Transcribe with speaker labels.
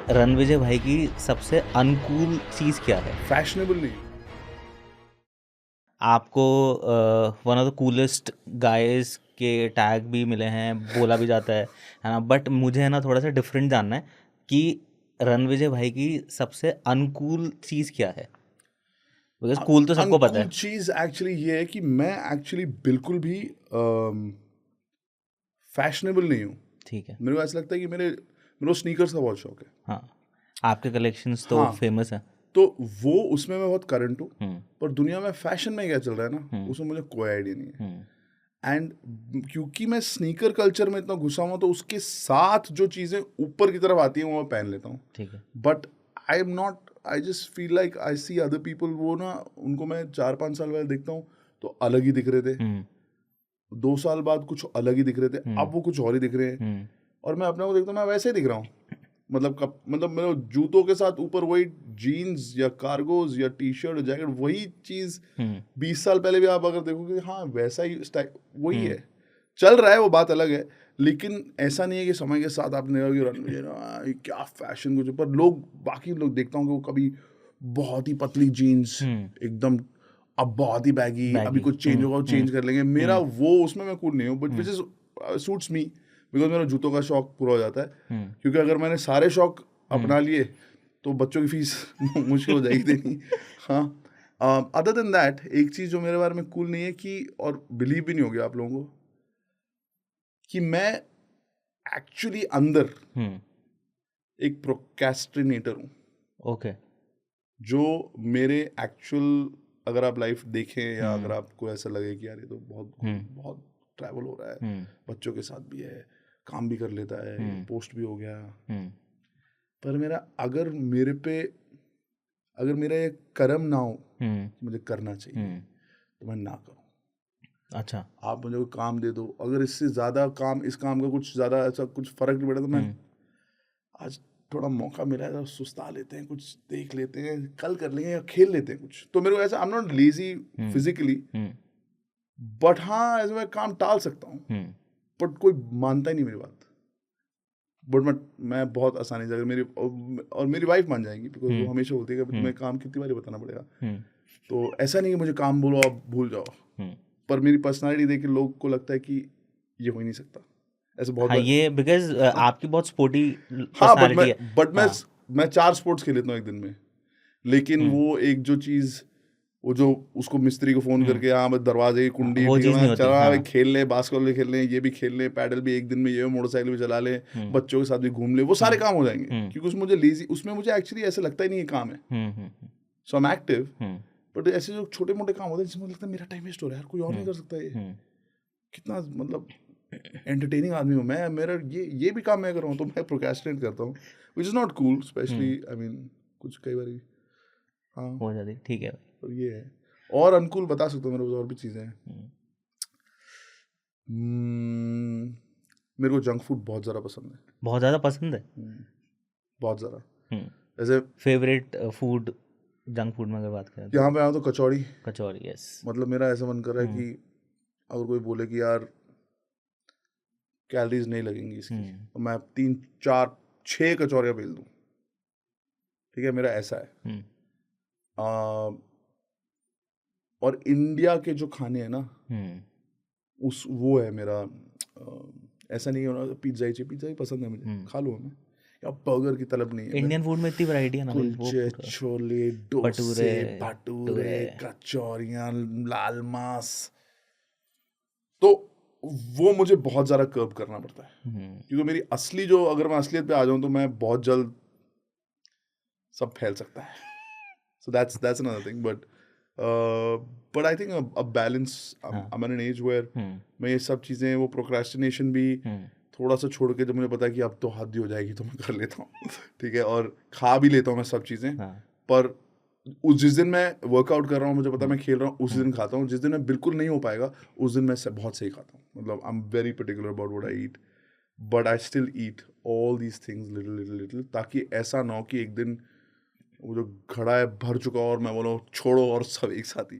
Speaker 1: रणविजय भाई की सबसे अनकूल चीज़ क्या है?
Speaker 2: फैशनेबल नहीं।
Speaker 1: आपको one of the coolest guys के टैग भी मिले हैं, बोला भी जाता है ना? बट मुझे है ना थोड़ा सा डिफरेंट जानना है कि रणविजय भाई की सबसे अनकूल चीज़ क्या है? बिकॉज कूल तो सबको पता
Speaker 2: अनकूल
Speaker 1: है।
Speaker 2: चीज एक्चुअली ये है कि मैं एक्चुअली बिल्कुल भी फैशनेबल नहीं हूँ।
Speaker 1: ठीक है।
Speaker 2: मेरे को ऐसा लगता है कि मेरे को स्नीकर्स का बहुत शौक है।
Speaker 1: हाँ, आपके कलेक्शंस तो
Speaker 2: हाँ,
Speaker 1: फेमस हैं।
Speaker 2: तो वो उसमें मैं बहुत करंट हूँ।
Speaker 1: हम्म।
Speaker 2: पर दुनिया में फैशन में क्या चल रहा है ना,
Speaker 1: हम्म।
Speaker 2: उसमें मुझे कोई आइडिया नहीं है।
Speaker 1: हम्म।
Speaker 2: एंड क्योंकि मैं स्नीकर कल्चर में इतना घुसा हुआ, तो उसके साथ जो चीज़ें ऊपर की तरफ आती हैं वो मैं पहन लेता हूँ।
Speaker 1: ठीक है।
Speaker 2: But I am not, I just feel like I see other people, वो ना उनको मैं 4-5 साल पहले देखता हूँ तो अलग ही दिख रहे थे,
Speaker 1: हम्म।
Speaker 2: 2 साल बाद कुछ अलग ही दिख रहे थे,
Speaker 1: हम्म।
Speaker 2: अब वो कुछ और ही दिख रहे हैं।
Speaker 1: हम्म।
Speaker 2: और मैं अपने को देखता हूँ, मैं वैसे ही दिख रहा हूँ। मतलब मेरे जूतों के साथ ऊपर वही जीन्स या कार्गोज या टी शर्ट जैकेट, वही चीज़
Speaker 1: हम्म।
Speaker 2: 20 साल पहले भी आप अगर देखोगे, हाँ वैसा ही स्टाइल वही
Speaker 1: हम्म।
Speaker 2: है। चल रहा है, वो बात अलग है। लेकिन ऐसा नहीं है कि समय के साथ आपने रणवीर ये क्या फैशन कुछ, पर लोग बाकी लोग देखता हूँ कि वो कभी बहुत ही पतली जीन्स
Speaker 1: हम्म।
Speaker 2: एकदम, अब बहुत ही बैगी, अभी
Speaker 1: बैगी।
Speaker 2: कुछ चेंज होगा वो चेंज कर लेंगे। मेरा वो उसमें मैं कूल नहीं हूँ, but which is suits me, because मेरा जूतों का शौक पूरा हो जाता है।
Speaker 1: हम्म।
Speaker 2: क्योंकि अगर मैंने सारे शौक
Speaker 1: हम्म।
Speaker 2: अपना लिए तो बच्चों की फीस मुश्किल हो जाएगी देनी। हाँ, अदर देन दैट एक चीज़ जो मेरे बारे में कूल नहीं है कि, और बिलीव भी नहीं होगी आप लोगों को, कि मैं एक्चुअली अंदर
Speaker 1: हम्म।
Speaker 2: एक प्रोक्रेस्टिनेटर हूँ।
Speaker 1: ओके।
Speaker 2: जो मेरे एक्चुअल, अगर आप लाइफ देखें या अगर
Speaker 1: हम्म।
Speaker 2: आपको ऐसा लगे कि यार ये तो बहुत
Speaker 1: हम्म।
Speaker 2: बहुत ट्रैवल हो रहा है,
Speaker 1: हम्म।
Speaker 2: बच्चों के साथ भी है, काम भी कर लेता है,
Speaker 1: हम्म।
Speaker 2: पोस्ट भी हो गया,
Speaker 1: हम्म।
Speaker 2: पर मेरा अगर मेरे पे, अगर मेरा ये कर्म ना हो
Speaker 1: हम्म।
Speaker 2: कि मुझे करना चाहिए,
Speaker 1: हम्म।
Speaker 2: तो मैं ना करूँ।
Speaker 1: अच्छा।
Speaker 2: आप मुझे कोई काम दे दो, अगर इससे ज़्यादा काम, इस काम का कुछ ज़्यादा ऐसा कुछ फ़र्क नहीं पड़ा, तो मैं
Speaker 1: हम्म।
Speaker 2: आज थोड़ा मौका मिला है तो सुस्ता लेते हैं, कुछ देख लेते हैं, कल कर लेंगे या खेल लेते हैं कुछ। तो मेरे को ऐसा, आई am not lazy
Speaker 1: hmm.
Speaker 2: Physically,
Speaker 1: hmm.
Speaker 2: But हाँ ऐसे मैं काम टाल सकता हूँ।
Speaker 1: हम्म।
Speaker 2: बट कोई मानता ही नहीं मेरी बात। बट मैं बहुत आसानी से, अगर मेरी और मेरी वाइफ मान जाएंगी, बिकॉज वो
Speaker 1: हम्म।
Speaker 2: हमेशा बोलती है कि
Speaker 1: हम्म।
Speaker 2: तुम्हें काम कितनी बार बताना पड़ेगा।
Speaker 1: हम्म।
Speaker 2: तो ऐसा नहीं कि मुझे काम बोलो आप भूल जाओ,
Speaker 1: हम्म।
Speaker 2: पर मेरी पर्सनालिटी देख के लोग को लगता है कि ये हो ही नहीं सकता। ऐसे बहुत
Speaker 1: हाँ,
Speaker 2: बार।
Speaker 1: ये बिकॉज
Speaker 2: हाँ,
Speaker 1: आपकी बहुत स्पोर्टी
Speaker 2: हाँ,
Speaker 1: पर्सनालिटी है।
Speaker 2: बट
Speaker 1: हाँ।
Speaker 2: मैं 4 स्पोर्ट्स खेल लेता हूँ एक दिन में। लेकिन
Speaker 1: हम्म।
Speaker 2: वो एक जो चीज़, वो जो उसको मिस्त्री को फ़ोन
Speaker 1: हम्म।
Speaker 2: करके, हाँ बस दरवाजे की
Speaker 1: हाँ,
Speaker 2: कुंडी
Speaker 1: वो
Speaker 2: ठीक है,
Speaker 1: चीज़ नहीं
Speaker 2: मैं
Speaker 1: होती।
Speaker 2: चला भाई,
Speaker 1: हाँ।
Speaker 2: खेल ले, बास्केटबॉल भी खेल लें, ये भी खेल लें, पैडल भी एक दिन में, ये मोटरसाइकिल भी चला लें,
Speaker 1: हम्म।
Speaker 2: बच्चों के साथ भी घूम ले, वो सारे
Speaker 1: हम्म।
Speaker 2: काम हो जाएंगे।
Speaker 1: हम्म।
Speaker 2: क्योंकि उसमें मुझे लेजी, उसमें मुझे एक्चुअली ऐसा लगता ही नहीं है काम है।
Speaker 1: Hmm. Hmm.
Speaker 2: So I am active.
Speaker 1: Hmm.
Speaker 2: But ऐसे जो छोटे मोटे काम होते हैं जिसमें लगता है मेरा टाइम वेस्ट हो रहा है यार, कोई और नहीं
Speaker 1: हम्म।
Speaker 2: कर सकता ये।
Speaker 1: हम्म।
Speaker 2: कितना मतलब एंटरटेनिंग आदमी हूँ मैं, मेरा ये भी काम मैं कर रहा हूँ, तो मैं प्रोक्रेस्टिनेट करता हूँ, which is not cool, specially
Speaker 1: hmm.
Speaker 2: I mean कुछ कई बार। हाँ,
Speaker 1: हो जाती, ठीक है भाई।
Speaker 2: तो ये है। और अनुकूल बता सकता हूँ, मेरे पास और भी चीज़ें हैं।
Speaker 1: हम्म।
Speaker 2: मेरे को जंक फूड बहुत ज़्यादा पसंद है।
Speaker 1: बहुत ज़्यादा पसंद है।
Speaker 2: बहुत ज़्यादा।
Speaker 1: हम्म।
Speaker 2: जैसे
Speaker 1: फेवरेट फूड, जंक फूड में अगर बात करें तो?
Speaker 2: यहाँ पे आया तो कचौड़ी,
Speaker 1: कचौरी, यस।
Speaker 2: मतलब मेरा ऐसा मन कर रहा है
Speaker 1: हम्म।
Speaker 2: कि अगर कोई बोले कि यार कैलोरीज नहीं लगेंगी इसकी,
Speaker 1: हम्म।
Speaker 2: तो मैं 3-4-6 कचौरियाँ बेल दूँ। ठीक है, मेरा ऐसा है।
Speaker 1: हम्म।
Speaker 2: आ, और इंडिया के जो खाने हैं ना,
Speaker 1: हम्म।
Speaker 2: उस वो है मेरा। ऐसा नहीं होना पिज्ज़ा ही पसंद है मुझे,
Speaker 1: हम्म।
Speaker 2: खा लूँ मैं, या बर्गर की तलब नहीं है मेरे।
Speaker 1: इंडियन फूड में इतनी वैरायटी है ना भाई, वो
Speaker 2: कुलचे,
Speaker 1: पूरा
Speaker 2: छोले,
Speaker 1: भटूरे,
Speaker 2: डोसे, भटूरे,
Speaker 1: टूरे।
Speaker 2: कचौरियाँ, लाल मांस, तो वो मुझे बहुत ज़्यादा कर्व करना पड़ता है।
Speaker 1: हम्म।
Speaker 2: क्योंकि मेरी असली जो, अगर मैं असलियत पे आ जाऊँ तो मैं बहुत जल्द सब फैल सकता है। So that's another thing, but I think a balance. I
Speaker 1: हाँ।
Speaker 2: Am an edge where
Speaker 1: hmm.
Speaker 2: मैं ये सब चीज़ें, वो प्रोक्रेस्टिनेशन भी
Speaker 1: हम्म।
Speaker 2: थोड़ा सा छोड़ के, जब मुझे पता है कि अब तो हद ही हो जाएगी तो मैं कर लेता हूँ। ठीक है, और खा भी लेता हूँ मैं सब चीज़ें।
Speaker 1: हाँ।
Speaker 2: पर जिस दिन मैं वर्कआउट कर रहा हूँ, मुझे पता है
Speaker 1: हम्म।
Speaker 2: मैं खेल रहा हूँ, उसी
Speaker 1: हम्म।
Speaker 2: दिन खाता हूँ। जिस दिन मैं बिल्कुल नहीं हो पाएगा, उस दिन मैं बहुत सही खाता हूँ। मतलब I am very particular about what I eat, but I still eat all these things little little little, ताकि ऐसा ना हो कि एक दिन वो जो घड़ा है भर चुका हो और मैं बोलूँ छोड़ो और सब एक साथ ही